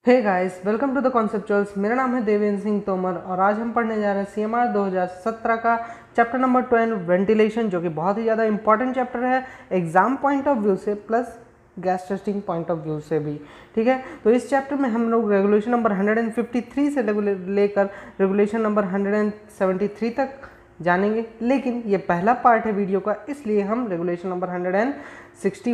Hey guys, welcome to the Conceptuals. मेरा नाम है देवेंद्र सिंह तोमर और आज हम पढ़ने जा रहे हैं CMR 2017 का चैप्टर नंबर 12 वेंटिलेशन, जो कि बहुत ही ज़्यादा इंपॉर्टेंट चैप्टर है एग्जाम पॉइंट ऑफ व्यू से plus gas testing point of view से भी। ठीक है, तो इस चैप्टर में हम लोग रेगुलेशन नंबर 153 से लेकर रेगुलेशन नंबर 173 तक जानेंगे, लेकिन ये पहला पार्ट है वीडियो का, इसलिए हम रेगुलेशन नंबर 160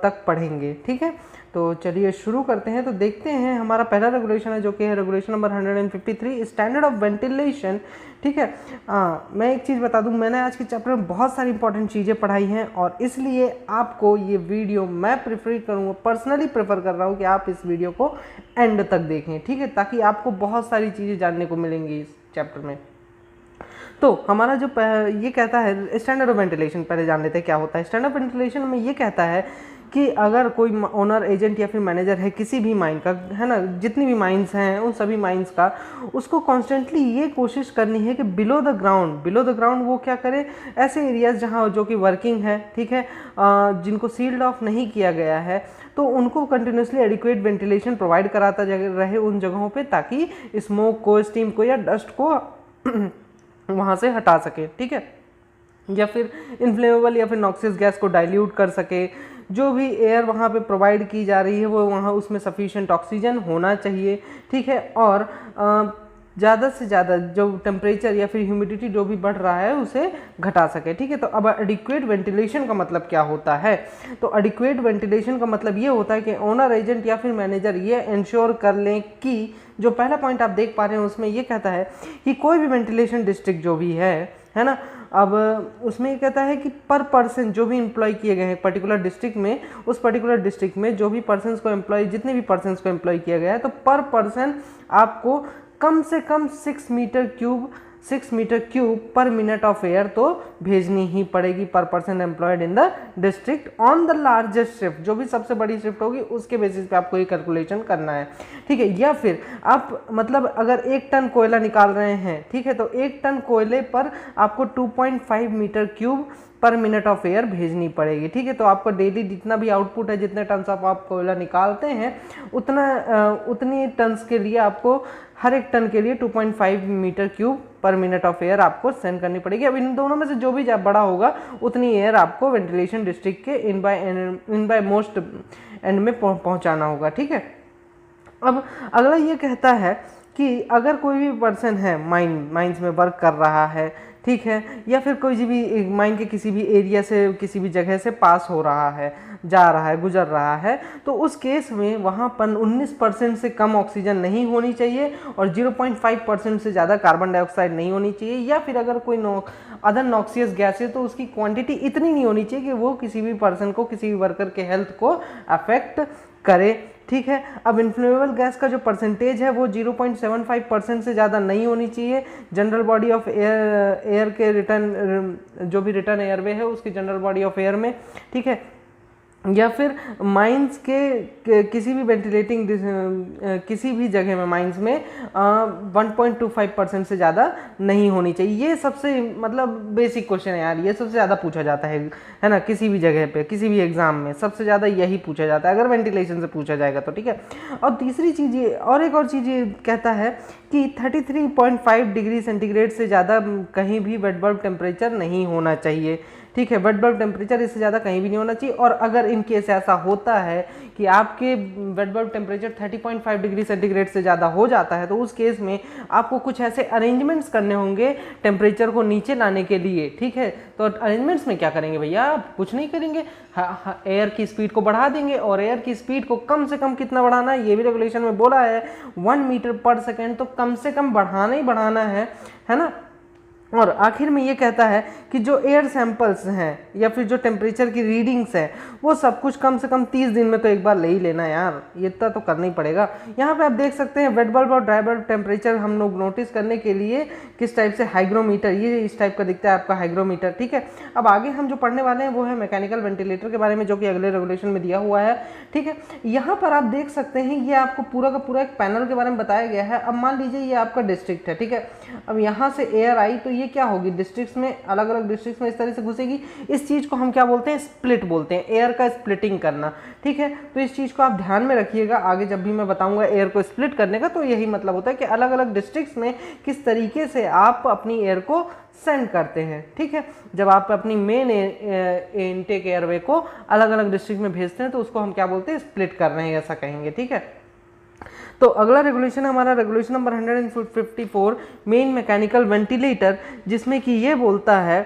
तक पढ़ेंगे। ठीक है, तो चलिए शुरू करते हैं। तो देखते हैं, हमारा पहला रेगुलेशन है जो कि है regulation number 153, standard of ventilation. ठीक है, मैं एक चीज़ बता दूं, मैंने आज के चैप्टर में बहुत सारी इंपॉर्टेंट चीज़ें पढ़ाई हैं और इसलिए आपको ये वीडियो मैं प्रेफर करूँगा, पर्सनली प्रेफर कर रहा हूँ कि आप इस वीडियो को एंड तक देखें। ठीक है, ताकि आपको बहुत सारी चीज़ें जानने को मिलेंगी इस चैप्टर में। तो हमारा जो ये कहता है स्टैंडर्ड ऑफ वेंटिलेशन, पहले जान लेते हैं क्या होता है। स्टैंडर्ड ऑफ वेंटिलेशन में ये कहता है कि अगर कोई ओनर, एजेंट या फिर मैनेजर है किसी भी माइन का, है ना, जितनी भी माइंस हैं उन सभी माइंस का, उसको कॉन्स्टेंटली ये कोशिश करनी है कि बिलो द ग्राउंड वो क्या करे, ऐसे एरियाज जहाँ जो कि वर्किंग है, ठीक है, जिनको सील्ड ऑफ नहीं किया गया है, तो उनको कंटिन्यूसली एडिक्वेट वेंटिलेशन प्रोवाइड कराता रहे उन जगहों पे, ताकि स्मोक को, स्टीम को या डस्ट को वहाँ से हटा सके। ठीक है, या फिर इनफ्लेमेबल या फिर नॉक्सियस गैस को डाइल्यूट कर सके। जो भी एयर वहाँ पे प्रोवाइड की जा रही है वो वहाँ उसमें सफिशिएंट ऑक्सीजन होना चाहिए। ठीक है, और ज़्यादा से ज़्यादा जो टेम्परेचर या फिर ह्यूमिडिटी जो भी बढ़ रहा है उसे घटा सके। ठीक है, तो अब एडिक्वेट वेंटिलेशन का मतलब क्या होता है? तो एडिक्वेट वेंटिलेशन का मतलब ये होता है कि ओनर, एजेंट या फिर मैनेजर ये इंश्योर कर लें कि, जो पहला पॉइंट आप देख पा रहे हैं उसमें ये कहता है कि कोई भी वेंटिलेशन डिस्ट्रिक्ट जो भी है ना, अब उसमें ये कहता है कि पर पर्सन जो भी एम्प्लॉय किए गए हैं पर्टिकुलर डिस्ट्रिक्ट में, उस पर्टिकुलर डिस्ट्रिक्ट में जो भी पर्सन्स को एम्प्लॉय, जितने भी पर्सन्स को एम्प्लॉय किया गया है, तो पर पर्सन आपको कम से कम 6 meter cube per minute of air तो भेजनी ही पड़ेगी per person employed in the district on the largest shift. जो भी सबसे बड़ी शिफ्ट होगी उसके बेसिस पे आपको ये कैलकुलेशन करना है। ठीक है, या फिर आप मतलब अगर 1 टन कोयला निकाल रहे हैं, ठीक है, तो 1 टन कोयले पर आपको 2.5 meter cube per minute of air भेजनी पड़ेगी। ठीक है, तो आपको डेली जितना भी आउटपुट है, जितने टन्स आप कोयला निकालते हैं, उतनी टन्स के लिए आपको हर एक टन के लिए 2.5 meter cube per minute of air आपको सेंड करनी पड़ेगी। अब इन दोनों में से जो भी बड़ा होगा उतनी एयर आपको वेंटिलेशन डिस्ट्रिक्ट के इन बाय मोस्ट एंड में पहुंचाना होगा। ठीक है, अब अगला ये कहता है कि अगर कोई भी पर्सन है माइंस में वर्क कर रहा है, ठीक है, या फिर कोई भी माइन के किसी भी एरिया से, किसी भी जगह से पास हो रहा है, जा रहा है, गुजर रहा है, तो उस केस में वहाँ पर 19% से कम ऑक्सीजन नहीं होनी चाहिए और 0.5% से ज़्यादा कार्बन डाइऑक्साइड नहीं होनी चाहिए। या फिर अगर कोई अदर नॉक्सियस गैस है तो उसकी क्वांटिटी इतनी नहीं होनी चाहिए कि वो किसी भी पर्सन को, किसी भी वर्कर के हेल्थ को अफेक्ट करे। ठीक है, अब इन्फ्लेमेबल गैस का जो परसेंटेज है वो 0.75% से ज़्यादा नहीं होनी चाहिए जनरल बॉडी ऑफ एयर के रिटर्न, जो भी रिटर्न एयरवे है उसकी जनरल बॉडी ऑफ एयर में। ठीक है, या फिर माइंस के किसी भी वेंटिलेटिंग किसी भी जगह में माइंस में 1.25% से ज़्यादा नहीं होनी चाहिए। ये सबसे मतलब बेसिक क्वेश्चन है यार, ये सबसे ज़्यादा पूछा जाता है ना, किसी भी जगह पे, किसी भी एग्जाम में सबसे ज़्यादा यही पूछा जाता है अगर वेंटिलेशन से पूछा जाएगा तो। ठीक है, और तीसरी चीज़ ये, और एक और चीज़ ये कहता है कि 33.5 डिग्री सेंटीग्रेड से ज़्यादा कहीं भी वेट बल्ब टेम्परेचर नहीं होना चाहिए। ठीक है, वेट बल्ब टेम्परेचर इससे ज़्यादा कहीं भी नहीं होना चाहिए। और अगर इन केस ऐसा होता है कि आपके wet bulb temperature 30.5 degree centigrade से ज़्यादा हो जाता है, तो उस केस में आपको कुछ ऐसे अरेंजमेंट्स करने होंगे टेम्परेचर को नीचे लाने के लिए। ठीक है, तो अरेंजमेंट्स में क्या करेंगे भैया, आप कुछ नहीं करेंगे, एयर की स्पीड को बढ़ा देंगे। और एयर की स्पीड को कम से कम कितना बढ़ाना है, ये भी रेगुलेशन में बोला है 1 मीटर पर सेकेंड, तो कम से कम बढ़ाना ही बढ़ाना है ना। और आखिर में ये कहता है कि जो एयर सैंपल्स हैं या फिर जो टेम्परेचर की रीडिंग्स हैं वो सब कुछ कम से कम 30 दिन में तो एक बार ले ही लेना यार, ये इतना तो करना ही पड़ेगा। यहाँ पे आप देख सकते हैं वेट बल्ब और ड्राई बल्ब टेम्परेचर हम लोग नोटिस करने के लिए किस टाइप से हाइग्रोमीटर, ये इस टाइप का दिखता है आपका हाइग्रोमीटर। ठीक है, अब आगे हम जो पढ़ने वाले हैं वो है मैकेनिकल वेंटिलेटर के बारे में, जो कि अगले रेगुलेशन में दिया हुआ है। ठीक है, यहाँ पर आप देख सकते हैं ये आपको पूरा का पूरा एक पैनल के बारे में बताया गया है। अब मान लीजिए ये आपका डिस्ट्रिक्ट है, ठीक है, अब यहाँ से एयर आई तो ये क्या होगी, डिस्ट्रिक्ट्स में, अलग अलग डिस्ट्रिक्ट्स में इस तरह से घुसेगी। इस चीज़ को हम क्या बोलते हैं, स्प्लिट बोलते हैं, एयर का स्प्लिटिंग करना, ठीक है। तो इस चीज़ को आप ध्यान में रखिएगा, आगे जब भी मैं बताऊंगा एयर को स्प्लिट करने का, तो यही मतलब होता है कि अलग अलग डिस्ट्रिक्ट्स में किस तरीके से आप अपनी एयर को सेंड करते हैं, ठीक है। जब आप अपनी मेन इनटेक एयरवे को अलग अलग डिस्ट्रिक्ट में भेजते हैं तो उसको हम क्या बोलते हैं, स्प्लिट कर रहे हैं, ऐसा कहेंगे, ठीक है। तो अगला रेगुलेशन हमारा regulation number 154 main mechanical ventilator, जिसमें कि ये बोलता है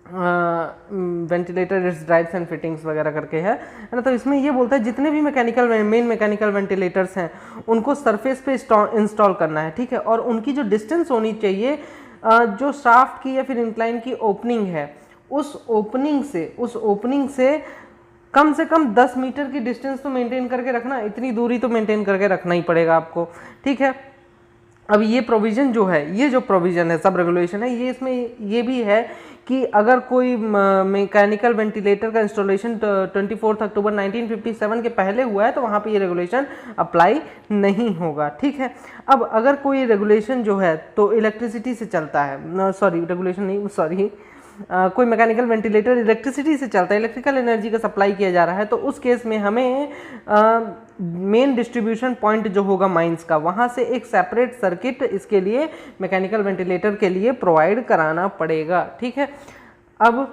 ventilator it's drives and fittings वगैरह करके है ना। तो इसमें ये बोलता है जितने भी मेन मैकेनिकल वेंटिलेटर्स हैं उनको सरफेस पे इंस्टॉल करना है, ठीक है। और उनकी जो डिस्टेंस होनी चाहिए, जो शाफ्ट की या फिर इंक्लाइन की ओपनिंग है, उस ओपनिंग से कम 10 मीटर की डिस्टेंस तो मेंटेन करके रखना, इतनी दूरी तो मेंटेन करके रखना ही पड़ेगा आपको, ठीक है। अब ये प्रोविज़न जो है, ये जो प्रोविज़न है, सब रेगुलेशन है, ये इसमें ये भी है कि अगर कोई मैकेनिकल वेंटिलेटर का इंस्टॉलेशन 24 अक्टूबर 1957 के पहले हुआ है तो वहाँ पे ये रेगुलेशन अप्लाई नहीं होगा, ठीक है। अब अगर कोई रेगुलेशन जो है तो इलेक्ट्रिसिटी से चलता है, कोई मैकेनिकल वेंटिलेटर इलेक्ट्रिसिटी से चलता है, इलेक्ट्रिकल एनर्जी का सप्लाई किया जा रहा है, तो उस केस में हमें मेन डिस्ट्रीब्यूशन पॉइंट जो होगा माइंस का, वहाँ से एक सेपरेट सर्किट इसके लिए मैकेनिकल वेंटिलेटर के लिए प्रोवाइड कराना पड़ेगा, ठीक है। अब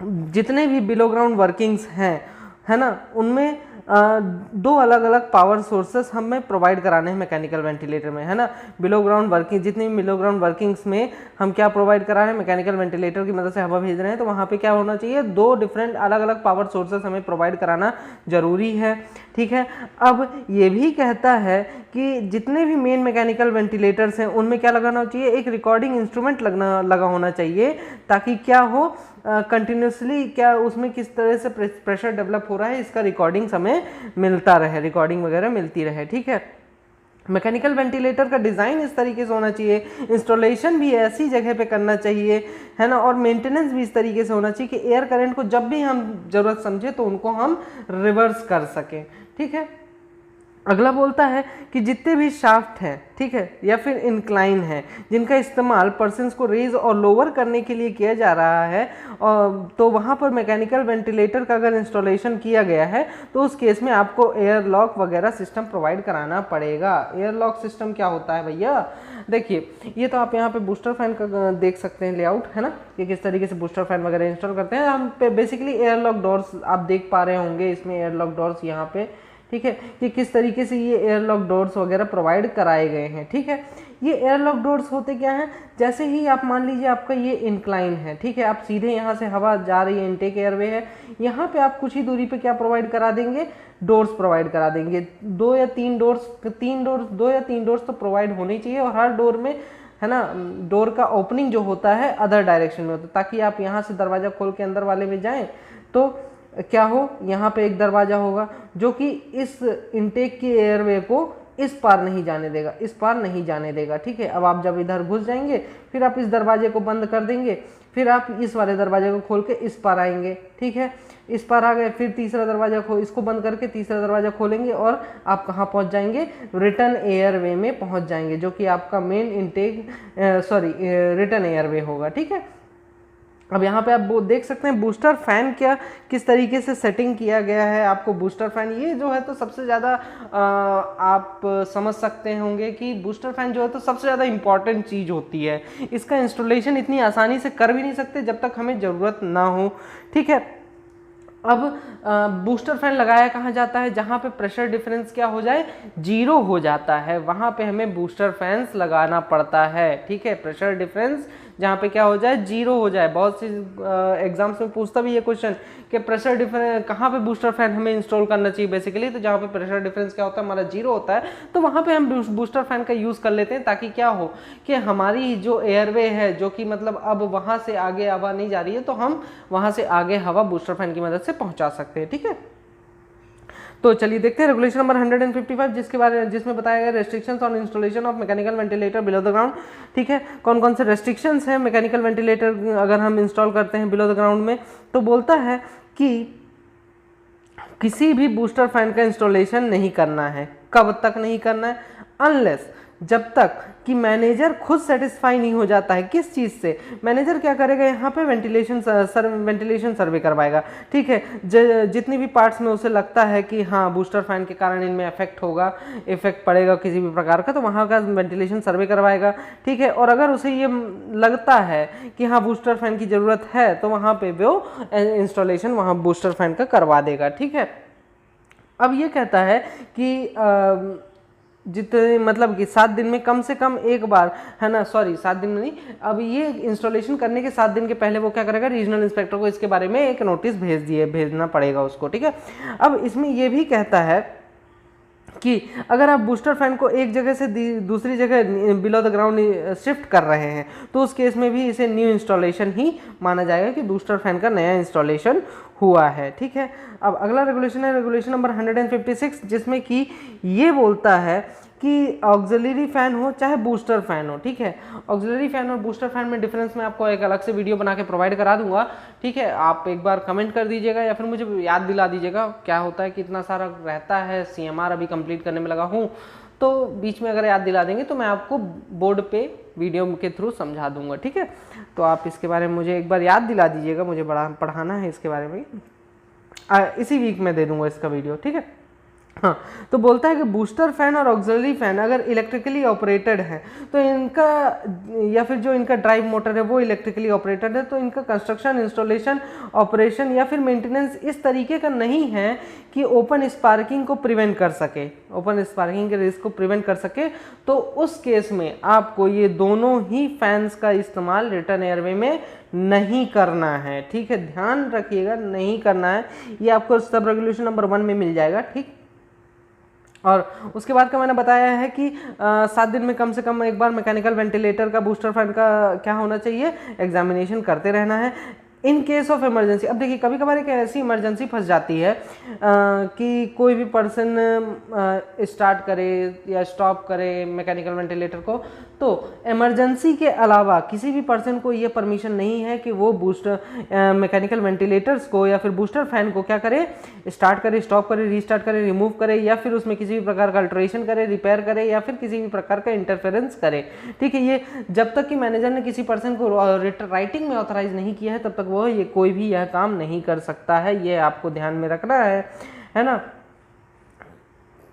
जितने भी बिलो ग्राउंड वर्किंग्स हैं, है ना, उनमें दो अलग अलग पावर सोर्सेस हमें प्रोवाइड कराने हैं मैकेनिकल वेंटिलेटर में, है ना। बिलो ग्राउंड वर्किंग, जितनी भी बिलो ग्राउंड वर्किंग्स में हम क्या प्रोवाइड करा रहे हैं, मैकेनिकल वेंटिलेटर की मदद से हवा भेज रहे हैं, तो वहाँ पे क्या होना चाहिए, दो डिफरेंट अलग अलग पावर सोर्सेस हमें प्रोवाइड कराना जरूरी है, ठीक है। अब ये भी कहता है कि जितने भी मेन मैकेनिकल वेंटिलेटर्स हैं उनमें क्या लगाना चाहिए, एक रिकॉर्डिंग इंस्ट्रूमेंट लगा होना चाहिए, ताकि क्या हो, कंटिन्यूसली क्या उसमें किस तरह से प्रेशर डेवलप हो रहा है इसका रिकॉर्डिंग हमें मिलता रहे, रिकॉर्डिंग वगैरह मिलती रहे, ठीक है। मैकेनिकल वेंटिलेटर का डिज़ाइन इस तरीके से होना चाहिए, इंस्टॉलेशन भी ऐसी जगह पे करना चाहिए, है ना, और मेंटेनेंस भी इस तरीके से होना चाहिए कि एयर करंट को जब भी हम ज़रूरत समझे तो उनको हम रिवर्स कर सकें, ठीक है। अगला बोलता है कि जितने भी शाफ्ट हैं, ठीक है, या फिर इंक्लाइन है, जिनका इस्तेमाल पर्सन्स को रेज और लोअर करने के लिए किया जा रहा है, और तो वहाँ पर मैकेनिकल वेंटिलेटर का अगर इंस्टॉलेशन किया गया है तो उस केस में आपको एयर लॉक वगैरह सिस्टम प्रोवाइड कराना पड़ेगा। एयर लॉक सिस्टम क्या होता है भैया, देखिए ये तो आप यहाँ पे बूस्टर फैन का देख सकते हैं लेआउट, है ना, ये किस तरीके से बूस्टर फैन वगैरह इंस्टॉल करते हैं हम पे। बेसिकली एयर लॉक डोर्स आप देख पा रहे होंगे, इसमें एयर लॉक डोर्स यहाँ पे, ठीक है, कि किस तरीके से ये एयर लॉक डोर्स वगैरह प्रोवाइड कराए गए हैं, ठीक है। ये एयर लॉक डोर्स होते क्या हैं, जैसे ही आप मान लीजिए आपका ये इंक्लाइन है, ठीक है, आप सीधे यहाँ से हवा जा रही है, इनटेक एयरवे है, यहाँ पे आप कुछ ही दूरी पे क्या प्रोवाइड करा देंगे, डोर्स प्रोवाइड करा देंगे, दो या तीन डोर्स तो प्रोवाइड होनी चाहिए, और हर डोर में, है ना, डोर का ओपनिंग जो होता है अदर डायरेक्शन में होता है, ताकि आप यहाँ से दरवाजा खोल के अंदर वाले में जाएं तो क्या हो, यहाँ पे एक दरवाजा होगा जो कि इस इनटेक की एयरवे को इस पार नहीं जाने देगा, ठीक है। अब आप जब इधर घुस जाएंगे फिर आप इस दरवाजे को बंद कर देंगे, फिर आप इस वाले दरवाजे को खोल के इस पार आएंगे, ठीक है, इस पार आ गए, फिर तीसरा दरवाजा इसको बंद करके तीसरा दरवाजा खोलेंगे और आप कहाँ पहुँच जाएंगे, रिटर्न एयरवे में पहुँच जाएंगे, जो कि आपका मेन इनटेक रिटर्न एयरवे होगा, ठीक है। अब यहाँ पे आप देख सकते हैं बूस्टर फैन क्या किस तरीके से सेटिंग किया गया है। आपको बूस्टर फैन ये जो है तो सबसे ज़्यादा आप समझ सकते होंगे कि बूस्टर फैन जो है तो सबसे ज़्यादा इम्पॉर्टेंट चीज़ होती है। इसका इंस्टॉलेशन इतनी आसानी से कर भी नहीं सकते जब तक हमें ज़रूरत ना हो, ठीक है। अब बूस्टर फैन लगाया कहाँ जाता है, जहाँ पे प्रेशर डिफरेंस क्या हो जाए, जीरो हो जाता है, वहाँ पे हमें बूस्टर फैंस लगाना पड़ता है, ठीक है। प्रेशर डिफरेंस जहाँ पे क्या हो जाए, जीरो हो जाए। बहुत सी एग्जाम्स में पूछता भी ये क्वेश्चन कि प्रेशर डिफरेंस कहाँ पे बूस्टर फैन हमें इंस्टॉल करना चाहिए बेसिकली, तो जहाँ पे प्रेशर डिफरेंस क्या होता है हमारा जीरो होता है, तो वहाँ पे हम बूस्टर फैन का यूज़ कर लेते हैं, ताकि क्या हो कि हमारी जो एयरवे है जो कि मतलब अब वहाँ से आगे हवा नहीं जा रही है, तो हम वहाँ से आगे हवा बूस्टर फैन की मदद से पहुँचा सकते हैं, ठीक है। तो चलिए देखते हैं रेगुलेशन नंबर 155 जिसमें बताया गया restrictions on installation of mechanical ventilator below the ground, ठीक है। कौन कौन से रेस्ट्रिक्शंस हैं मैकेनिकल वेंटिलेटर अगर हम इंस्टॉल करते हैं बिलो द ग्राउंड में, तो बोलता है कि किसी भी बूस्टर फैन का इंस्टॉलेशन नहीं करना है। कब तक नहीं करना है, अनलेस जब तक कि मैनेजर खुद सेटिस्फाई नहीं हो जाता है। किस चीज़ से? मैनेजर क्या करेगा, यहाँ पे वेंटिलेशन सर्वे करवाएगा, ठीक है। जितनी भी पार्ट्स में उसे लगता है कि हाँ बूस्टर फैन के कारण इनमें इफेक्ट पड़ेगा किसी भी प्रकार का, तो वहाँ का वेंटिलेशन सर्वे करवाएगा, ठीक है। और अगर उसे ये लगता है कि हाँ बूस्टर फैन की ज़रूरत है तो वहाँ पे वो इंस्टॉलेशन वहाँ बूस्टर फैन का करवा देगा, ठीक है। अब ये कहता है कि जितने मतलब कि 7 दिन में कम से कम एक बार, है ना, सॉरी 7 दिन में नहीं, अब ये इंस्टॉलेशन करने के 7 दिन के पहले वो क्या करेगा, रीजनल इंस्पेक्टर को इसके बारे में एक नोटिस भेजना पड़ेगा उसको, ठीक है। अब इसमें ये भी कहता है कि अगर आप बूस्टर फैन को एक जगह से दूसरी जगह बिलो द ग्राउंड शिफ्ट कर रहे हैं तो उस केस में भी इसे न्यू इंस्टॉलेशन ही माना जाएगा कि बूस्टर फैन का नया इंस्टॉलेशन हुआ है, ठीक है। अब अगला रेगुलेशन है रेगुलेशन नंबर 156, जिसमें कि ये बोलता है कि ऑक्सिलरी फैन हो चाहे बूस्टर फैन हो, ठीक है। ऑक्सिलरी फैन और बूस्टर फैन में डिफरेंस मैं आपको एक अलग से वीडियो बना के प्रोवाइड करा दूंगा, ठीक है। आप एक बार कमेंट कर दीजिएगा या फिर मुझे याद दिला दीजिएगा। क्या होता है कि इतना सारा रहता है, CMR अभी कंप्लीट करने में लगा हूँ, तो बीच में अगर याद दिला देंगे तो मैं आपको बोर्ड पे वीडियो के थ्रू समझा दूंगा, ठीक है। तो आप इसके बारे में मुझे एक बार याद दिला दीजिएगा, मुझे बड़ा पढ़ाना है इसके बारे में। इसी वीक में दे दूंगा इसका वीडियो, ठीक है। हाँ, तो बोलता है कि बूस्टर फैन और ऑक्सिलरी फैन अगर इलेक्ट्रिकली ऑपरेटेड है तो इनका, या फिर जो इनका ड्राइव मोटर है वो इलेक्ट्रिकली ऑपरेटेड है, तो इनका कंस्ट्रक्शन, इंस्टॉलेशन, ऑपरेशन या फिर मेंटेनेंस इस तरीके का नहीं है कि ओपन स्पार्किंग को प्रिवेंट कर सके, ओपन स्पार्किंग के रिस्क को प्रिवेंट कर सके, तो उस केस में आपको ये दोनों ही फैंस का इस्तेमाल रिटर्न एयरवे में नहीं करना है, ठीक है। ध्यान रखिएगा, नहीं करना है। ये आपको सब रेगुलेशन नंबर 1 में मिल जाएगा, ठीक। और उसके बाद का मैंने बताया है कि 7 दिन में कम से कम एक बार मैकेनिकल वेंटिलेटर का, बूस्टर फैन का क्या होना चाहिए, एग्जामिनेशन करते रहना है इन केस ऑफ इमरजेंसी। अब देखिए कभी कभार एक ऐसी इमरजेंसी फंस जाती है कि कोई भी पर्सन स्टार्ट करे या स्टॉप करे मैकेनिकल वेंटिलेटर को, तो इमरजेंसी के अलावा किसी भी पर्सन को ये परमिशन नहीं है कि वो बूस्टर मैकेनिकल वेंटिलेटर्स को या फिर बूस्टर फैन को क्या करे, स्टार्ट करे, स्टॉप करे, रीस्टार्ट करे, रिमूव करे, या फिर उसमें किसी भी प्रकार का अल्टरेशन करे, रिपेयर करे, या फिर किसी भी प्रकार का इंटरफेरेंस करे, ठीक है। ये जब तक कि मैनेजर ने किसी पर्सन को राइटिंग में ऑथराइज नहीं किया है तब तक वो ये कोई भी यह काम नहीं कर सकता है। ये आपको ध्यान में रखना है ना,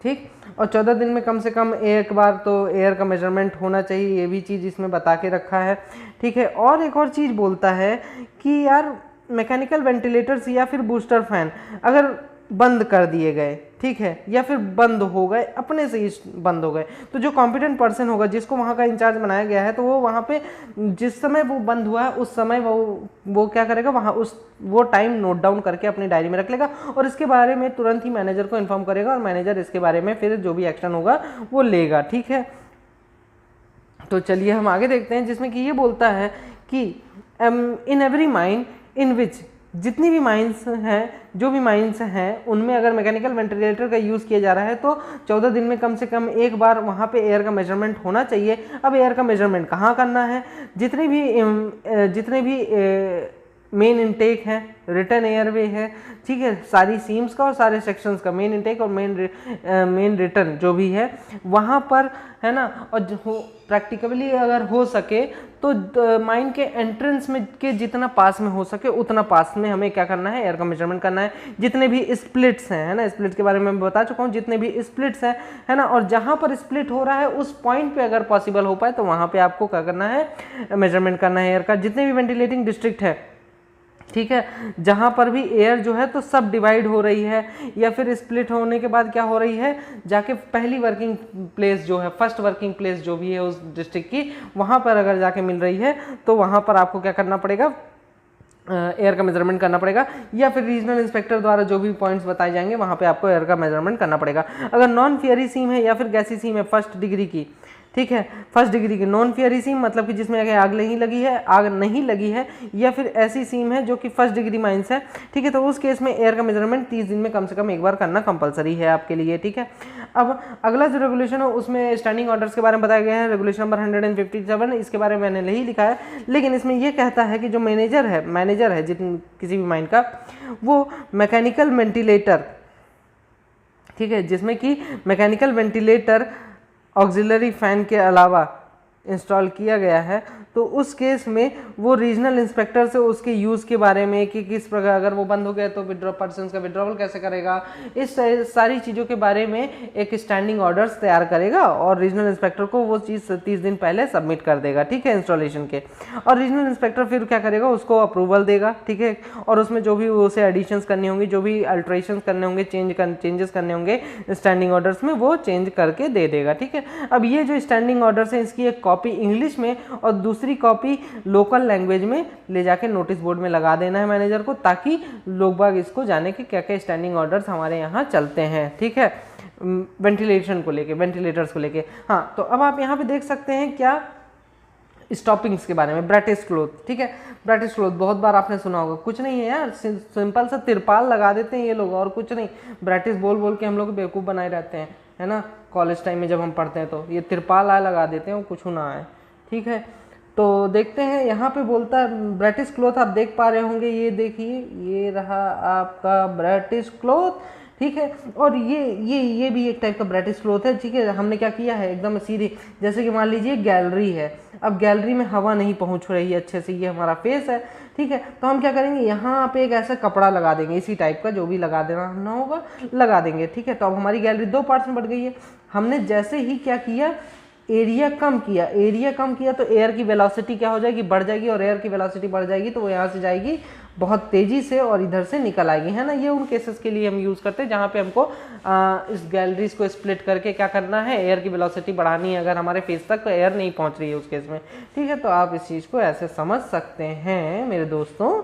ठीक। और 14 दिन में कम से कम एक बार तो एयर का मेजरमेंट होना चाहिए, ये भी चीज़ इसमें बता के रखा है, ठीक है। और एक और चीज़ बोलता है कि यार मैकेनिकल वेंटिलेटर्स या फिर बूस्टर फैन अगर बंद कर दिए गए, ठीक है, या फिर बंद हो गए, अपने से ही बंद हो गए, तो जो कॉम्पिटेंट पर्सन होगा, जिसको वहाँ का इंचार्ज बनाया गया है, तो वो वहाँ पे जिस समय वो बंद हुआ है उस समय वो क्या करेगा, वहाँ वो टाइम नोट डाउन करके अपनी डायरी में रख लेगा और इसके बारे में तुरंत ही मैनेजर को इन्फॉर्म करेगा और मैनेजर इसके बारे में फिर जो भी एक्शन होगा वो लेगा, ठीक है। तो चलिए हम आगे देखते हैं, जिसमें कि ये बोलता है कि इन एवरी माइन इन विच, जितनी भी माइंस हैं, जो भी माइंस हैं, उनमें अगर मैकेनिकल वेंटिलेटर का यूज़ किया जा रहा है तो 14 दिन में कम से कम एक बार वहाँ पे एयर का मेजरमेंट होना चाहिए। अब एयर का मेजरमेंट कहाँ करना है, जितने भी मेन इनटेक है, रिटर्न एयरवे है, ठीक है, सारी सीम्स का और सारे सेक्शंस का मेन इनटेक और मेन रिटर्न जो भी है वहाँ पर, है ना। और प्रैक्टिकली अगर हो सके तो माइन के एंट्रेंस में के जितना पास में हो सके उतना पास में हमें क्या करना है, एयर का मेजरमेंट करना है। जितने भी स्प्लिट्स हैं, है ना, स्प्लिट के बारे में मैं बता चुका हूँ, जितने भी स्प्लिट्स हैं, है ना, और जहाँ पर स्प्लिट हो रहा है उस पॉइंट पे अगर पॉसिबल हो पाए तो वहाँ पे आपको क्या करना है, मेजरमेंट करना है एयर का। जितने भी वेंटिलेटिंग डिस्ट्रिक्ट है, ठीक है, जहाँ पर भी एयर जो है तो सब डिवाइड हो रही है या फिर स्प्लिट होने के बाद क्या हो रही है, जाके पहली वर्किंग प्लेस जो है, फर्स्ट वर्किंग प्लेस जो भी है उस डिस्ट्रिक्ट की, वहाँ पर अगर जाके मिल रही है तो वहाँ पर आपको क्या करना पड़ेगा, एयर का मेजरमेंट करना पड़ेगा, या फिर रीजनल इंस्पेक्टर द्वारा जो भी पॉइंट्स बताए जाएंगे वहाँ पे आपको एयर का मेजरमेंट करना पड़ेगा। अगर नॉन फियरी सीम है या फिर गैसी सीम है फर्स्ट डिग्री की, ठीक है, फर्स्ट डिग्री की नॉन फियरी सीम मतलब कि जिसमें आग नहीं लगी है या फिर ऐसी सीम है जो कि फर्स्ट डिग्री माइंस है, ठीक है, तो उस केस में एयर का मेजरमेंट 30 दिन में कम से कम एक बार करना कंपलसरी है आपके लिए, ठीक है। अब अगला जो रेगुलेशन है उसमें स्टैंडिंग ऑर्डर्स के बारे में बताया गया है, रेगुलेशन नंबर 157, इसके बारे में मैंने नहीं लिखा है, लेकिन इसमें यह कहता है कि जो मैनेजर है किसी भी माइन का, वो मैकेनिकल वेंटिलेटर, ठीक है, जिसमें कि मैकेनिकल वेंटिलेटर ऑक्सिलरी फ़ैन के अलावा इंस्टॉल किया गया है, तो उस केस में वो रीजनल इंस्पेक्टर से उसके यूज़ के बारे में कि किस प्रकार अगर वो बंद हो गया तो पर्सन का विड्रॉवल कैसे करेगा, इस सारी चीज़ों के बारे में एक स्टैंडिंग ऑर्डर्स तैयार करेगा और रीजनल इंस्पेक्टर को वो चीज़ 30 दिन पहले सबमिट कर देगा, ठीक है, इंस्टॉलेशन के। और रीजनल इंस्पेक्टर फिर क्या करेगा, उसको अप्रूवल देगा, ठीक है, और उसमें जो भी उसे एडिशंस करनी होंगी, जो भी अल्ट्रेशन करने होंगे, चेंजेस करने होंगे स्टैंडिंग ऑर्डर्स में, वो चेंज करके दे देगा, ठीक है। अब ये जो स्टैंडिंग ऑर्डर्स है, इसकी एक कॉपी इंग्लिश में और दूसरी कॉपी लोकल लैंग्वेज में ले जाके नोटिस बोर्ड में लगा देना है मैनेजर को, ताकि लोग बाग इसको जाने कि क्या क्या स्टैंडिंग ऑर्डर्स हमारे यहाँ चलते हैं, ठीक है, वेंटिलेशन को लेके, वेंटिलेटर्स को लेके। हाँ, तो अब आप यहाँ पे देख सकते हैं क्या स्टॉपिंग्स के बारे में, ब्रैटिस क्लॉथ, ठीक है। ब्रैटिस क्लॉथ बहुत बार आपने सुना होगा, कुछ नहीं है यार, सिंपल सा तिरपाल लगा देते हैं ये लोग, और कुछ नहीं। ब्रैटिस बोल बोल के हम लोग बेवकूफ़ बनाए रहते हैं, है ना, कॉलेज टाइम में जब हम पढ़ते हैं तो ये तिरपाल आए लगा देते हैं, वो कुछ ना आए, ठीक है। तो देखते हैं यहाँ पे बोलता है ब्रैटिस क्लॉथ, आप देख पा रहे होंगे, ये देखिए, ये रहा आपका ब्रैटिस क्लॉथ, ठीक है। और ये भी एक टाइप का ब्रैटिस क्लॉथ है, ठीक है। हमने क्या किया है, एकदम सीधे, जैसे कि मान लीजिए गैलरी है, अब गैलरी में हवा नहीं पहुंच रही है अच्छे से, ये हमारा फेस है, ठीक है, तो हम क्या करेंगे, यहाँ पे एक ऐसा कपड़ा लगा देंगे, इसी टाइप का, जो भी लगा देना ना होगा लगा देंगे, ठीक है। तो अब हमारी गैलरी 2 पार्ट्स में बढ़ गई है। हमने जैसे ही क्या किया, एरिया कम किया तो एयर की वेलोसिटी क्या हो जाएगी, बढ़ जाएगी, और एयर की वेलोसिटी बढ़ जाएगी तो वो यहाँ से जाएगी बहुत तेज़ी से और इधर से निकल आएगी, है ना। ये उन केसेस के लिए हम यूज़ करते हैं जहाँ पे हमको इस गैलरीज को स्प्लिट करके क्या करना है, एयर की वेलोसिटी बढ़ानी है, अगर हमारे फेस तक तो एयर नहीं पहुँच रही है उस केस में, ठीक है। तो आप इस चीज़ को ऐसे समझ सकते हैं मेरे दोस्तों,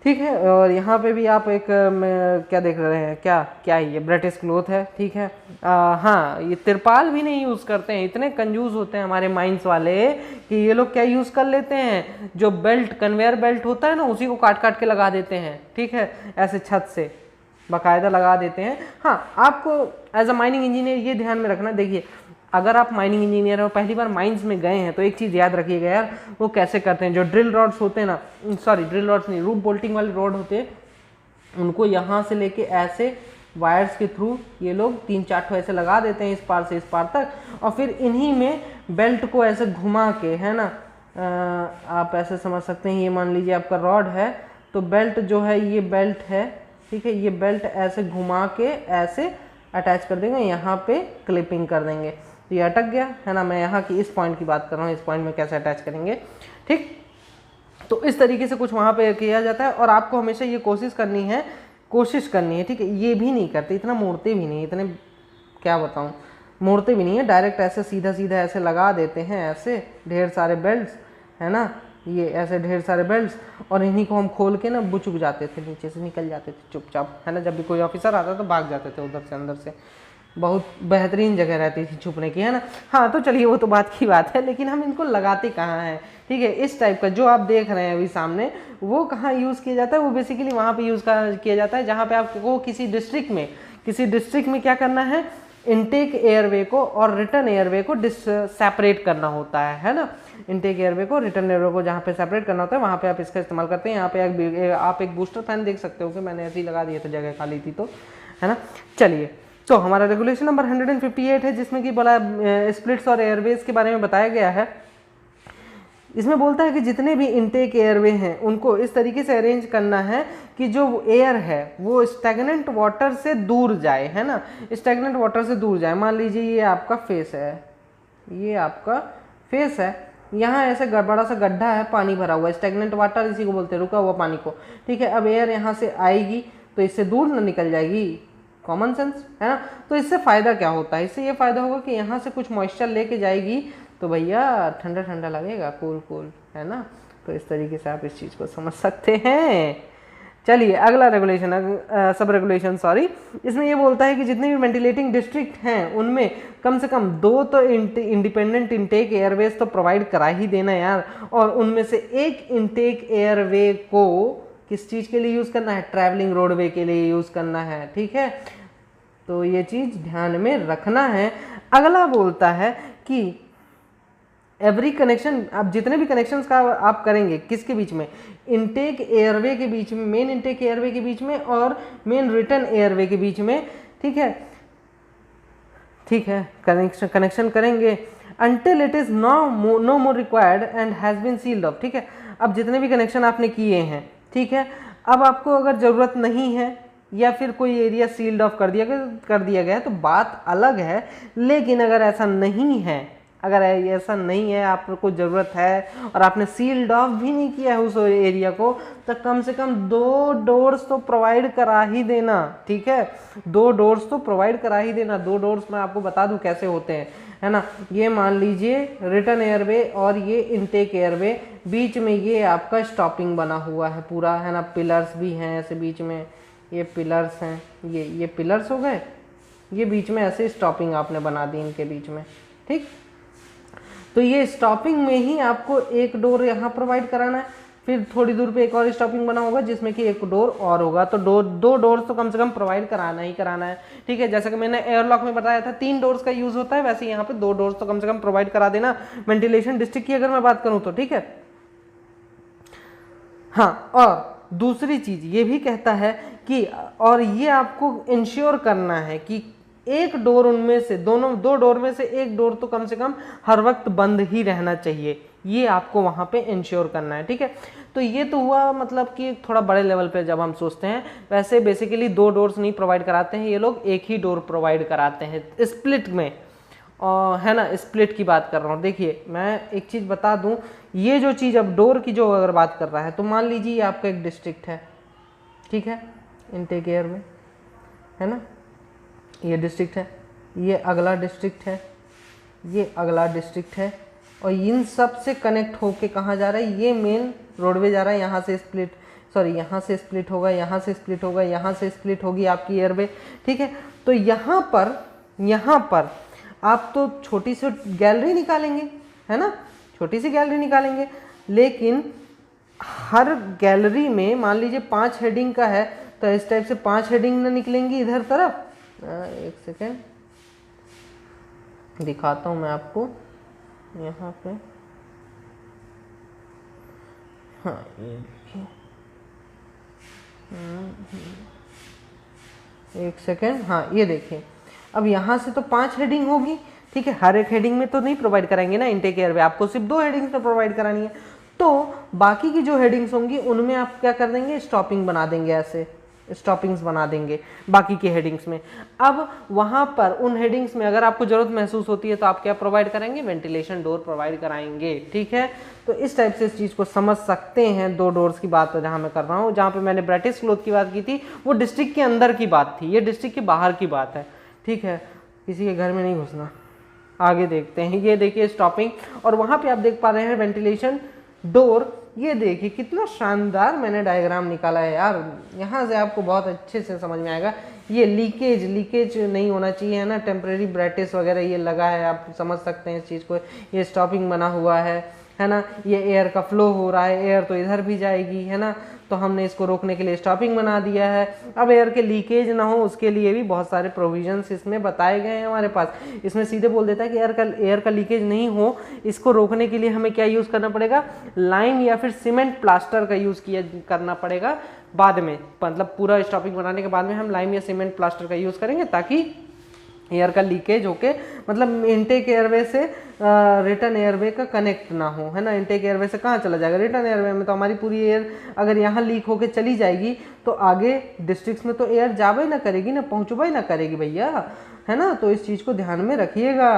ठीक है। और यहाँ पे भी आप एक क्या देख रहे हैं, क्या है ये, ब्रैटिस क्लॉथ है, ठीक है। हाँ, ये तिरपाल भी नहीं यूज़ करते हैं, इतने कंजूस होते हैं हमारे माइंड्स वाले कि ये लोग क्या यूज़ कर लेते हैं, जो बेल्ट, कन्वेयर बेल्ट होता है ना, उसी को काट काट के लगा देते हैं, ठीक है, ऐसे छत से बाकायदा लगा देते हैं। हाँ, आपको एज अ माइनिंग इंजीनियर ये ध्यान में रखना, देखिए, अगर आप माइनिंग इंजीनियर हो, पहली बार माइंस में गए हैं, तो एक चीज़ याद रखिएगा यार, वो कैसे करते हैं, जो ड्रिल रॉड्स होते हैं ना, सॉरी ड्रिल रॉड्स नहीं, रूट बोल्टिंग वाले रॉड होते हैं, उनको यहाँ से लेके ऐसे वायर्स के थ्रू ये लोग 3-4 ठो ऐसे लगा देते हैं इस पार से इस पार तक, और फिर इन्हीं में बेल्ट को ऐसे घुमा के, है ना, आप ऐसे समझ सकते हैं, ये मान लीजिए आपका रॉड है, तो बेल्ट जो है ये बेल्ट है, ठीक है, ये बेल्ट ऐसे घुमा के ऐसे अटैच कर देंगे, यहाँ पे क्लिपिंग कर देंगे, तो ये अटक गया, है ना। मैं यहाँ की इस पॉइंट की बात कर रहा हूँ, इस पॉइंट में कैसे अटैच करेंगे, ठीक। तो इस तरीके से कुछ वहाँ पे किया जाता है, और आपको हमेशा ये कोशिश करनी है, ठीक है। ये भी नहीं करते, इतना मोड़ते भी नहीं, इतने क्या बताऊँ, मोड़ते भी नहीं है, डायरेक्ट ऐसे सीधा सीधा ऐसे लगा देते हैं, ऐसे ढेर सारे बेल्ट्स, है ना, ये ऐसे ढेर सारे बेल्ट्स, और इन्हीं को हम खोल के ना बुचुक जाते थे, नीचे से निकल जाते थे चुपचाप, है ना। जब भी कोई ऑफिसर आता तो भाग जाते थे उधर से, अंदर से। बहुत बेहतरीन जगह रहती थी छुपने की, है ना। हाँ, तो चलिए वो तो बात की बात है, लेकिन हम इनको लगाते कहाँ हैं, ठीक है। इस टाइप का जो आप देख रहे हैं अभी सामने, वो कहाँ यूज़ किया जाता है, वो बेसिकली वहाँ पे यूज़ किया जाता है जहाँ पे आपको किसी डिस्ट्रिक्ट में क्या करना है, इनटेक एयरवे को और रिटर्न एयरवे को सेपरेट करना होता है ना। इनटेक एयरवे को, रिटर्न एयरवे को जहाँ पे सेपरेट करना होता है, वहाँ पे आप इसका इस्तेमाल करते हैं। यहाँ पे आप एक बूस्टर फैन देख सकते हो कि मैंने ऐसे ही लगा दिया था, जगह खाली थी तो, है ना। चलिए, तो हमारा रेगुलेशन नंबर 158 है, जिसमें कि बोला स्प्लिट्स और एयरवेज के बारे में बताया गया है। इसमें बोलता है कि जितने भी इनटेक एयरवे हैं उनको इस तरीके से अरेंज करना है कि जो एयर है वो स्टैग्नेंट वाटर से दूर जाए, है ना, स्टैग्नेंट वाटर से दूर जाए। मान लीजिए ये आपका फेस है, यहाँ ऐसे बड़ा सा गड्ढा है, पानी भरा हुआ है, स्टैग्नेंट वाटर इसी को बोलते हैं, रुका हुआ पानी को, ठीक है। अब एयर यहाँ से आएगी तो इससे दूर ना निकल जाएगी, कॉमन सेंस, है ना। तो इससे फ़ायदा क्या होता है, इससे ये फ़ायदा होगा कि यहाँ से कुछ मॉइस्चर लेके जाएगी तो भैया ठंडा ठंडा लगेगा, कूल, है ना। तो इस तरीके से आप इस चीज़ को समझ सकते हैं। चलिए अगला रेगुलेशन, सब रेगुलेशन सॉरी, इसमें ये बोलता है कि जितने भी वेंटिलेटिंग डिस्ट्रिक्ट हैं उनमें कम से कम 2 तो इंडिपेंडेंट इनटेक एयरवेज तो प्रोवाइड करा ही देना यार, और उनमें से एक इनटेक एयरवे को किस चीज़ के लिए यूज़ करना है, ट्रैवलिंग रोडवे के लिए यूज़ करना है, ठीक है। तो ये चीज़ ध्यान में रखना है। अगला बोलता है कि एवरी कनेक्शन, आप जितने भी कनेक्शंस का आप करेंगे किसके बीच में, इनटेक एयरवे के बीच में, मेन इनटेक एयरवे के बीच में और मेन रिटर्न एयरवे के बीच में, ठीक है, ठीक है, कनेक्शन करेंगे until it is no more required and has been sealed off। ठीक है, अब जितने भी कनेक्शन आपने किए हैं, ठीक है, अब आपको अगर ज़रूरत नहीं है या फिर कोई एरिया सील्ड ऑफ कर दिया गया तो बात अलग है। लेकिन अगर ऐसा नहीं है, अगर ऐसा नहीं है, आपको ज़रूरत है और आपने सील्ड ऑफ भी नहीं किया है उस एरिया को, तो कम से कम 2 डोर्स तो प्रोवाइड करा ही देना। ठीक है, 2 डोर्स तो प्रोवाइड करा ही देना। 2 डोर्स मैं आपको बता दूं कैसे होते हैं, है ना। ये मान लीजिए रिटर्न एयरवे और ये इनटेक एयरवे, बीच में ये आपका स्टॉपिंग बना हुआ है पूरा, है ना। पिलर्स भी हैं ऐसे बीच में, ये पिलर्स हैं, ये पिलर्स हो गए, ये बीच में ऐसे स्टॉपिंग आपने बना दी इनके बीच में। ठीक, तो ये स्टॉपिंग में ही आपको एक डोर यहाँ प्रोवाइड कराना है, फिर थोड़ी दूर पे एक और स्टॉपिंग बना होगा जिसमें कि एक डोर और होगा। तो 2 डोर्स तो कम से कम प्रोवाइड कराना ही कराना है। ठीक है, जैसा कि मैंने एयरलॉक में बताया था 3 डोर्स का यूज होता है, वैसे यहाँ पे 2 डोर्स तो कम से कम प्रोवाइड करा देना वेंटिलेशन डिस्ट्रिक्ट की अगर मैं बात करूँ तो। ठीक है, हाँ, और दूसरी चीज ये भी कहता है कि और ये आपको इंश्योर करना है कि एक डोर उनमें से 2 डोर में से एक डोर तो कम से कम हर वक्त बंद ही रहना चाहिए, ये आपको वहां पे इंश्योर करना है। ठीक है, तो ये तो हुआ मतलब कि थोड़ा बड़े लेवल पे जब हम सोचते हैं। वैसे बेसिकली 2 डोर्स नहीं प्रोवाइड कराते हैं ये लोग, एक ही डोर प्रोवाइड कराते हैं स्प्लिट में, और है ना, स्प्लिट की बात कर रहा हूँ। देखिए मैं एक चीज़ बता दूँ, ये जो चीज़ अब डोर की जो अगर बात कर रहा है, तो मान लीजिए आपका एक डिस्ट्रिक्ट है, ठीक है, इनटेक एयर में, है ना, ये डिस्ट्रिक्ट है, ये अगला डिस्ट्रिक्ट है, ये अगला डिस्ट्रिक्ट है, और इन सब से कनेक्ट होके कहाँ जा रहा है, ये मेन रोडवे जा रहा है, यहाँ से स्प्लिट, सॉरी यहाँ से स्प्लिट होगा, यहाँ से स्प्लिट होगा, यहाँ से स्प्लिट होगी आपकी एयरवे। ठीक है, तो यहाँ पर आप तो छोटी सी गैलरी निकालेंगे, है ना, छोटी सी गैलरी निकालेंगे, लेकिन हर गैलरी में मान लीजिए 5 हेडिंग का है, तो इस टाइप से 5 हेडिंग ना निकलेंगी इधर तरफ। एक सेकेंड दिखाता हूँ मैं आपको यहाँ पे, हाँ ये देखिए, एक सेकेंड, हाँ ये देखिए, अब यहाँ से तो 5 हेडिंग होगी। ठीक है, हर एक हेडिंग में तो नहीं प्रोवाइड कराएंगे ना इनटेक एयरवे, आपको सिर्फ 2 हेडिंग्स में प्रोवाइड करानी है। तो बाकी की जो हेडिंग्स होंगी उनमें आप क्या कर देंगे, स्टॉपिंग बना देंगे, ऐसे स्टॉपिंग्स बना देंगे बाकी के हेडिंग्स में। अब वहां पर उन हेडिंग्स में अगर आपको जरूरत महसूस होती है तो आप क्या प्रोवाइड करेंगे, वेंटिलेशन डोर प्रोवाइड कराएंगे। ठीक है, तो इस टाइप से इस चीज को समझ सकते हैं। 2 डोर्स की बात जहां मैं कर रहा हूँ, जहां पे मैंने ब्रिटिश क्लोथ की बात की थी वो डिस्ट्रिक्ट के अंदर की बात थी, ये डिस्ट्रिक्ट के बाहर की बात है। ठीक है, किसी के घर में नहीं घुसना। आगे देखते हैं, ये देखिए स्टॉपिंग, और वहां पे आप देख पा रहे हैं वेंटिलेशन डोर। ये देखिए कितना शानदार मैंने डायग्राम निकाला है यार, यहाँ से आपको बहुत अच्छे से समझ में आएगा। ये लीकेज नहीं होना चाहिए, है ना, टेम्परेरी ब्राइटिस वगैरह ये लगा है, आप समझ सकते हैं इस चीज़ को। ये स्टॉपिंग बना हुआ है ना, ये एयर का फ्लो हो रहा है, एयर तो इधर भी जाएगी, है ना, तो हमने इसको रोकने के लिए स्टॉपिंग बना दिया है। अब एयर के लीकेज ना हो उसके लिए भी बहुत सारे प्रोविजंस इसमें बताए गए हैं हमारे पास। इसमें सीधे बोल देता है कि एयर का लीकेज नहीं हो, इसको रोकने के लिए हमें क्या यूज़ करना पड़ेगा, लाइम या फिर सीमेंट प्लास्टर का यूज़ करना पड़ेगा बाद में, मतलब पूरा स्टॉपिंग बनाने के बाद में हम लाइम या सीमेंट प्लास्टर का यूज़ करेंगे ताकि एयर का लीकेज होके मतलब इनटेक एयरवे से रिटर्न एयरवे का कनेक्ट ना हो, है ना। इनटेक एयरवे से कहाँ चला जाएगा, रिटर्न एयरवे में, तो हमारी पूरी एयर अगर यहाँ लीक होके चली जाएगी तो आगे डिस्ट्रिक्ट्स में तो एयर जाबा ही ना करेगी ना, पहुँचबा ही ना करेगी भैया, है ना। तो इस चीज़ को ध्यान में रखिएगा,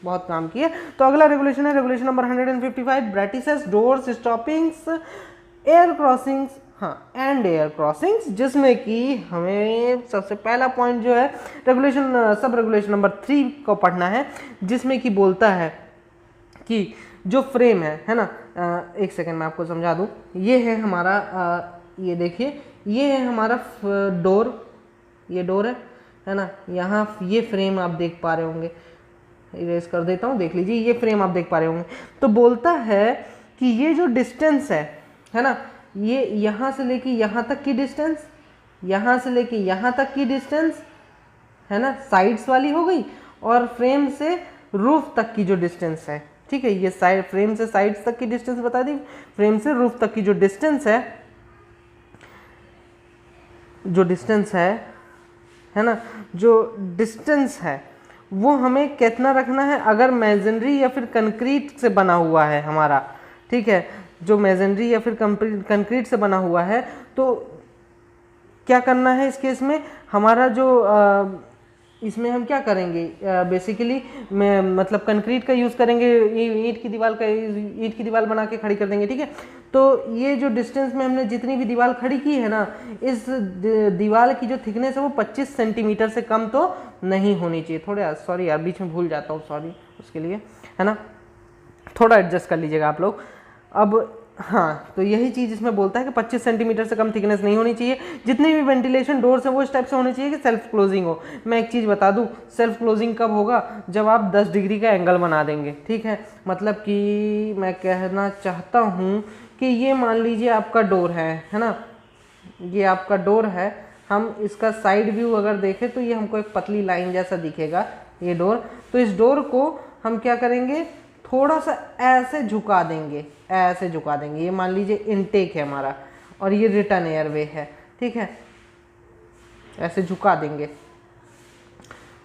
बहुत काम किया। तो अगला रेगुलेशन है रेगुलेशन नंबर 155, ब्रैटिसेस डोर्स स्टॉपिंग्स एयर क्रॉसिंग्स, हाँ एंड एयर क्रॉसिंग्स, जिसमें कि हमें सबसे पहला पॉइंट जो है सब रेगुलेशन नंबर 3 को पढ़ना है, जिसमें कि बोलता है कि जो फ्रेम है ना, एक सेकेंड मैं आपको समझा दूं। ये है हमारा ये देखिए, ये है हमारा डोर, ये डोर है ना, यहाँ ये फ्रेम आप देख पा रहे होंगे, इरेज कर देता हूँ, देख लीजिए ये फ्रेम आप देख पा रहे होंगे। तो बोलता है कि ये जो डिस्टेंस है ना, ये यहाँ से लेके यहाँ तक की डिस्टेंस, यहाँ से लेके यहाँ तक की डिस्टेंस, है ना, साइड्स वाली हो गई, और फ्रेम से रूफ तक की जो डिस्टेंस है, ठीक है, ये साइड फ्रेम से साइड्स तक की डिस्टेंस बता दी, फ्रेम से रूफ तक की जो डिस्टेंस है ना, जो डिस्टेंस है वो हमें कितना रखना है, अगर मेजनरी या फिर कंक्रीट से बना हुआ है हमारा, ठीक है, जो मेजनरी या फिर कंक्रीट से बना हुआ है, तो क्या करना है इस केस में, हमारा जो इसमें हम क्या करेंगे, बेसिकली मतलब कंक्रीट का यूज़ करेंगे, ईंट की दीवार बना के खड़ी कर देंगे, ठीक है। तो ये जो डिस्टेंस में हमने जितनी भी दीवार खड़ी की है ना, इस दीवार की जो थिकनेस है वो 25 सेंटीमीटर से कम तो नहीं होनी चाहिए। थोड़ा सॉरी यार, बीच में भूल जाता हूँ, सॉरी उसके लिए, है ना, थोड़ा एडजस्ट कर लीजिएगा आप लोग। अब हाँ, तो यही चीज़ इसमें बोलता है कि 25 सेंटीमीटर से कम थिकनेस नहीं होनी चाहिए। जितने भी वेंटिलेशन डोर्स हैं वो इस टाइप से होने चाहिए कि सेल्फ क्लोजिंग हो। मैं एक चीज़ बता दूं, सेल्फ क्लोजिंग कब होगा, जब आप 10 डिग्री का एंगल बना देंगे, ठीक है। मतलब कि मैं कहना चाहता हूँ कि ये मान लीजिए आपका डोर है ना, ये आपका डोर है, हम इसका साइड व्यू अगर देखें तो ये हमको एक पतली लाइन जैसा दिखेगा ये डोर। तो इस डोर को हम क्या करेंगे, थोड़ा सा ऐसे झुका देंगे, ऐसे झुका देंगे। ये मान लीजिए इनटेक है हमारा और ये रिटर्न एयरवे है, ठीक है, ऐसे झुका देंगे।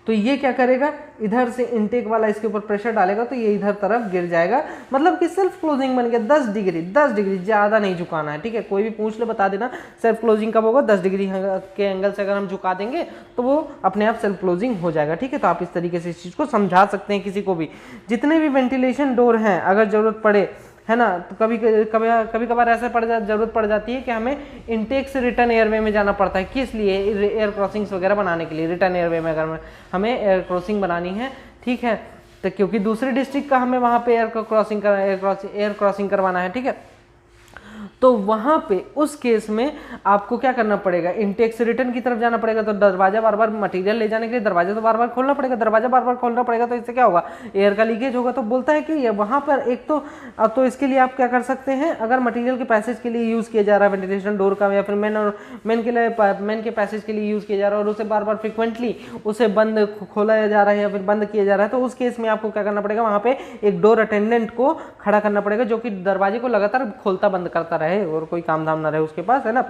तो ये क्या करेगा, इधर से इनटेक वाला इसके ऊपर प्रेशर डालेगा तो ये इधर तरफ गिर जाएगा। मतलब कि सेल्फ क्लोजिंग बन गया 10 डिग्री, 10 डिग्री, ज़्यादा नहीं झुकाना है, ठीक है। कोई भी पूछ ले बता देना सेल्फ क्लोजिंग कब होगा, 10 डिग्री के एंगल से अगर हम झुका देंगे तो वो अपने आप सेल्फ क्लोजिंग हो जाएगा, ठीक है। तो आप इस तरीके से इस चीज़ को समझा सकते हैं किसी को भी। जितने भी वेंटिलेशन डोर हैं, अगर ज़रूरत पड़े, है ना, तो कभी कभार ऐसा जरूरत पड़ जाती है कि हमें इनटेक से रिटर्न एयरवे में जाना पड़ता है। किस लिए, एयर क्रॉसिंग्स वगैरह बनाने के लिए। रिटर्न एयरवे में अगर हमें एयर क्रॉसिंग बनानी है, ठीक है, तो क्योंकि दूसरे डिस्ट्रिक्ट का हमें वहाँ पे एयर क्रॉसिंग करवाना है, ठीक है। तो वहाँ पे उस केस में आपको क्या करना पड़ेगा, इनटेक से रिटर्न की तरफ जाना पड़ेगा। तो दरवाजा बार बार मटेरियल ले जाने के लिए दरवाजा तो बार बार खोलना पड़ेगा, दरवाजा बार बार खोलना पड़ेगा। तो इससे क्या होगा, एयर का लीकेज होगा। तो बोलता है कि वहाँ पर एक तो अब तो इसके लिए आप क्या कर सकते हैं, अगर मटेरियल के पैसेज के लिए यूज़ किया जा रहा है वेंटिलेशन डोर का, या फिर मेन के पैसेज के लिए यूज़ किया जा रहा है और उसे बार बार फ्रिक्वेंटली उसे बंद खोला जा रहा है या फिर बंद किया जा रहा है, तो उस केस में आपको क्या करना पड़ेगा, वहाँ पे एक डोर अटेंडेंट को खड़ा करना पड़ेगा जो कि दरवाजे को लगातार खोलता बंद करता रहे और कोई काम धाम ना रहे उसके पास, है ना।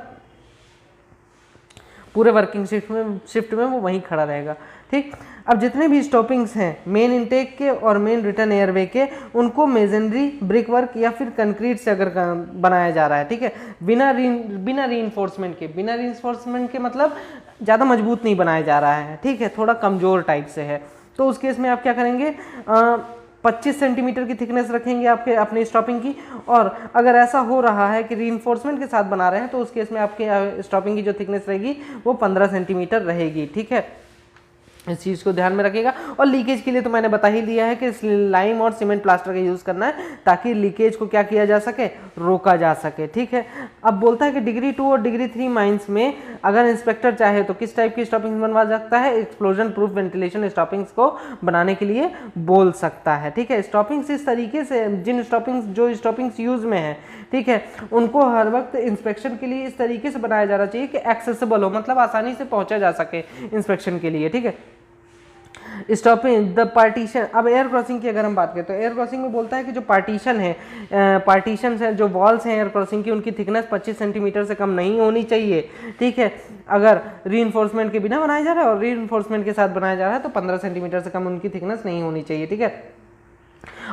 पूरे वर्किंग शिफ्ट में वो वहीं खड़ा रहेगा, ठीक। अब जितने भी स्टॉपिंग्स हैं मेन इनटेक के और मेन रिटर्न एयरवे के, उनको मेजनरी, ब्रिक वर्क या फिर कंक्रीट से अगर बनाया जा रहा है, ठीक है, बिना रीइंफोर्समेंट के मतलब ज़्यादा मजबूत नहीं बनाया जा रहा है, ठीक है, थोड़ा कमज़ोर टाइप से है। तो उस केस में आप क्या करेंगे, 25 सेंटीमीटर की थिकनेस रखेंगे आपके अपने स्टॉपिंग की। और अगर ऐसा हो रहा है कि रीइंफोर्समेंट के साथ बना रहे हैं तो उस केस में आपके स्टॉपिंग की जो थिकनेस रहेगी वो 15 सेंटीमीटर रहेगी, ठीक है। इस चीज़ को ध्यान में रखिएगा। और लीकेज के लिए तो मैंने बता ही दिया है कि लाइम और सीमेंट प्लास्टर का यूज़ करना है ताकि लीकेज को क्या किया जा सके, रोका जा सके, ठीक है। अब बोलता है कि डिग्री 2 और डिग्री 3 माइंस में अगर इंस्पेक्टर चाहे तो किस टाइप की स्टॉपिंग्स बनवा सकता है, एक्सप्लोजन प्रूफ वेंटिलेशन स्टॉपिंग्स को बनाने के लिए बोल सकता है, ठीक है। स्टॉपिंग्स इस तरीके से, जो स्टॉपिंग्स यूज़ में है, ठीक है, उनको हर वक्त इंस्पेक्शन के लिए इस तरीके से बनाया जाना चाहिए कि एक्सेसिबल हो, मतलब आसानी से पहुंचा जा सके इंस्पेक्शन के लिए, ठीक है। Stopping the partition. अब एयर क्रॉसिंग की अगर हम बात करें तो एयर क्रॉसिंग में बोलता है कि जो पार्टीशन है, जो वॉल्स हैं एयर क्रॉसिंग की, उनकी थिकनेस 25 सेंटीमीटर से कम नहीं होनी चाहिए, ठीक है। अगर रीइंफोर्समेंट के बिना बनाया जा रहा है और रीइंफोर्समेंट के साथ बनाया जा रहा है तो 15 सेंटीमीटर से कम उनकी थिकनेस नहीं होनी चाहिए, ठीक है।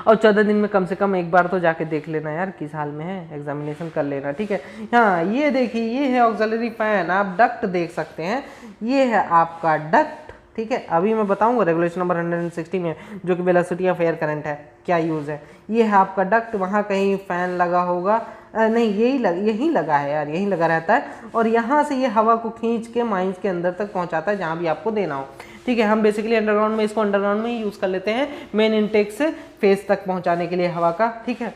और 14 दिन में कम से कम एक बार तो जाके देख लेना यार किस हाल में है, एग्जामिनेशन कर लेना, ठीक है। हाँ, ये देखिए, ये है ऑक्सिलरी फैन, आप डक्ट देख सकते हैं, ये है आपका डक्ट, ठीक है। अभी मैं बताऊंगा रेगुलेशन नंबर 160 में, जो कि वेलोसिटी ऑफ एयर करंट है, क्या यूज़ है। ये है आपका डक्ट, वहाँ कहीं फैन लगा होगा, नहीं यही लगा है यार, यही लगा रहता है। और यहाँ से ये हवा को खींच के माइंस के अंदर तक पहुँचाता है जहाँ भी आपको देना हो, ठीक है। हम बेसिकली अंडरग्राउंड में, इसको अंडरग्राउंड में ही यूज़ कर लेते हैं मेन इनटेक से फेस तक पहुँचाने के लिए हवा का, ठीक है।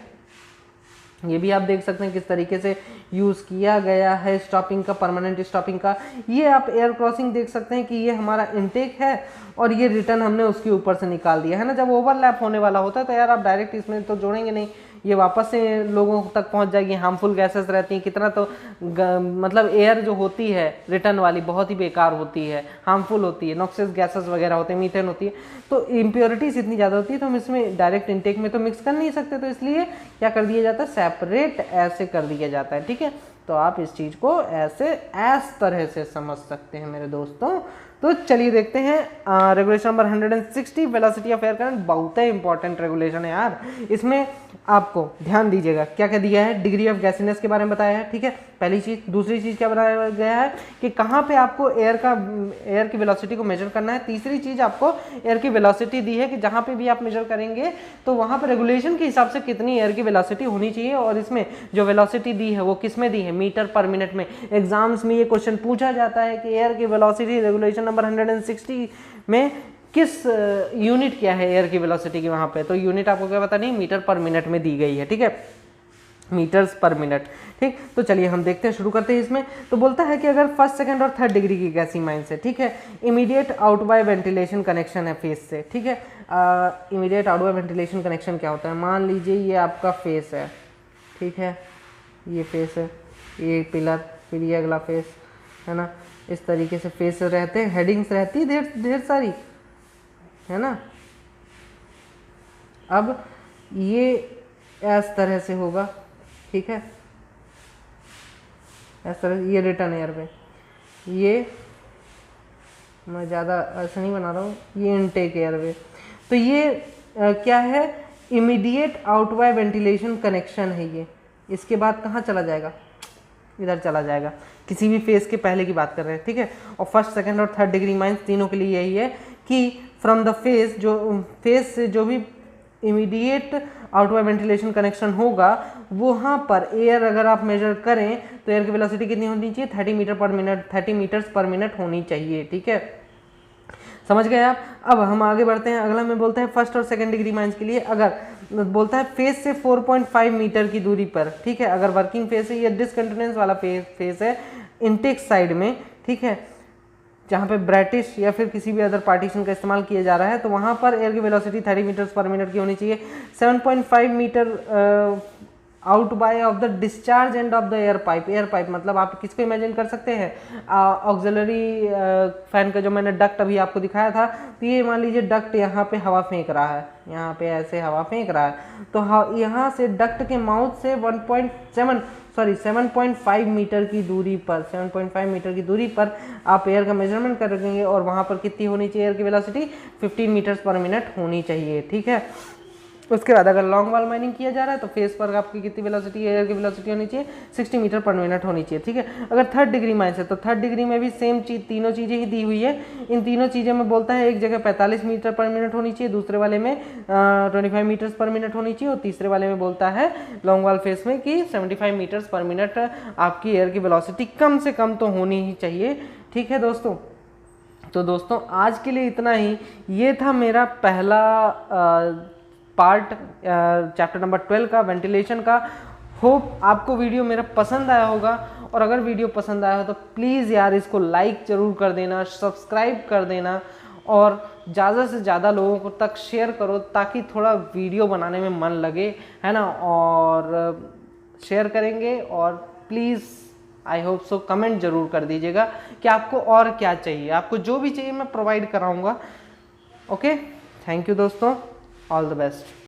ये भी आप देख सकते हैं किस तरीके से यूज़ किया गया है स्टॉपिंग का, परमानेंट स्टॉपिंग का। ये आप एयर क्रॉसिंग देख सकते हैं कि ये हमारा इनटेक है और ये रिटर्न हमने उसके ऊपर से निकाल दिया है ना। जब ओवरलैप होने वाला होता है तो यार आप डायरेक्ट इसमें तो जोड़ेंगे नहीं, ये वापस से लोगों तक पहुंच जाएगी। हार्मफुल गैसेस रहती हैं कितना, तो मतलब एयर जो होती है रिटर्न वाली बहुत ही बेकार होती है, हार्मफुल होती है, नॉक्सियस गैसेस वगैरह होते हैं, मीथेन होती है, तो इम्प्योरिटीज इतनी ज़्यादा होती है तो हम इसमें डायरेक्ट इनटेक में तो मिक्स कर नहीं सकते, तो इसलिए क्या कर दिया जाता है, सेपरेट ऐसे कर दिया जाता है, ठीक है। तो आप इस चीज़ को ऐसे तरह से समझ सकते हैं मेरे दोस्तों, तो चलिए देखते हैं regulation number 160 velocity of air current. बहुत ही इंपॉर्टेंट रेगुलेशन है यार। इसमें आपको ध्यान दीजिएगा क्या क्या दिया है, डिग्री ऑफ गैसीनेस के बारे में बताया है, ठीक है, पहली चीज। दूसरी चीज क्या बताया गया है कि कहाँ पे आपको एयर की वेलोसिटी को मेजर करना है। तीसरी चीज आपको एयर की वेलोसिटी दी है कि जहाँ पे भी आप मेजर करेंगे तो वहाँ पर रेगुलेशन के हिसाब से कितनी एयर की वेलोसिटी होनी चाहिए, और इसमें जो वेलोसिटी दी है वो किस में दी है, मीटर पर मिनट में। एग्जाम्स में ये क्वेश्चन पूछा जाता है कि एयर की वेलोसिटी रेगुलेशन नंबर 160 में किस यूनिट क्या है एयर की वेलोसिटी की, वहाँ पे तो यूनिट आपको क्या पता नहीं, मीटर पर मिनट में दी गई है, ठीक है, मीटर्स पर मिनट, ठीक। तो चलिए हम देखते हैं, शुरू करते हैं इसमें। तो बोलता है कि अगर फर्स्ट सेकंड और थर्ड डिग्री की गैसी माइंस है, ठीक है, immediate out by ventilation connection है फेस से, ठीक है। Immediate out by ventilation connection क्या होता है, मान लीजिए ये आपका फेस है, ठीक है, ये फेस है, ये पिलर, फिर ये अगला फेस है ना, इस तरीके से फेस रहते हैं, हेडिंग्स रहती है ढेर सारी, है ना। अब ये इस तरह से होगा, ठीक है, इस तरह ये रिटर्न एयर पे, ये मैं ज़्यादा ऐसा नहीं बना रहा हूँ, ये इनटेक एयर वे। तो ये क्या है, immediate out by ventilation connection है ये। इसके बाद कहाँ चला जाएगा, इधर चला जाएगा, किसी भी फेस के पहले की बात कर रहे हैं, ठीक है। और फर्स्ट सेकंड और थर्ड डिग्री माइंस तीनों के लिए यही है कि फ्रॉम द फेस, जो फेस से जो भी immediate out by ventilation connection होगा वहाँ पर एयर अगर आप मेजर करें तो एयर की वेलोसिटी कितनी होनी चाहिए, 30 मीटर पर मिनट, 30 मीटर्स पर मिनट होनी चाहिए, ठीक है, समझ गए आप। अब हम आगे बढ़ते हैं, अगला में बोलते हैं फर्स्ट और सेकंड डिग्री माइंस के लिए, अगर बोलता है फेस से 4.5 मीटर की दूरी पर, ठीक है, अगर वर्किंग फेस है, ये डिसकंटिन्यूअस वाला फेस है इनटेक साइड में, ठीक है, जहाँ पे ब्रैटिश या फिर किसी भी अदर पार्टीशन का इस्तेमाल किया जा रहा है, तो वहाँ पर एयर की वेलोसिटी 30 मीटर्स पर मिनट की होनी चाहिए। 7.5 meter out by of the discharge end of the air pipe मतलब आप किसको इमेजिन कर सकते हैं, ऑक्सिलरी फैन का जो मैंने डक्ट अभी आपको दिखाया था, तो ये मान लीजिए डक्ट यहाँ पे हवा फेंक रहा है, यहाँ पे ऐसे हवा फेंक रहा है, तो यहाँ से डक्ट के माउथ से 7.5 मीटर की दूरी पर, 7.5 मीटर की दूरी पर आप एयर का मेजरमेंट कर रखेंगे, और वहाँ पर कितनी होनी चाहिए एयर की वेलोसिटी, 15 मीटर्स पर मिनट होनी चाहिए, ठीक है। उसके बाद अगर लॉन्ग वॉल माइनिंग किया जा रहा है तो फेस पर आपकी कितनी वेलोसिटी, एयर की वेलोसिटी होनी चाहिए 60 मीटर पर मिनट होनी चाहिए, ठीक है। अगर थर्ड डिग्री माइंस है तो थर्ड डिग्री में भी सेम चीज, तीनों चीज़ें ही दी हुई है। इन तीनों चीज़ों में बोलता है एक जगह 45 मीटर पर मिनट होनी चाहिए, दूसरे वाले में 25 मीटर्स पर मिनट होनी चाहिए, और तीसरे वाले में बोलता है लॉन्ग वॉल फेस में कि 75 मीटर्स पर मिनट आपकी एयर की वेलोसिटी कम से कम तो होनी ही चाहिए, ठीक है दोस्तों। तो दोस्तों आज के लिए इतना ही, ये था मेरा पहला पार्ट चैप्टर नंबर 12 का, वेंटिलेशन का। होप आपको वीडियो मेरा पसंद आया होगा, और अगर वीडियो पसंद आया हो तो प्लीज़ यार इसको लाइक ज़रूर कर देना, सब्सक्राइब कर देना, और ज़्यादा से ज़्यादा लोगों तक शेयर करो ताकि थोड़ा वीडियो बनाने में मन लगे, है ना। और शेयर करेंगे, और please I hope so comment ज़रूर कर दीजिएगा कि आपको और क्या चाहिए, आपको जो भी चाहिए मैं प्रोवाइड कराऊँगा। ओके, थैंक यू दोस्तों, ऑल द बेस्ट।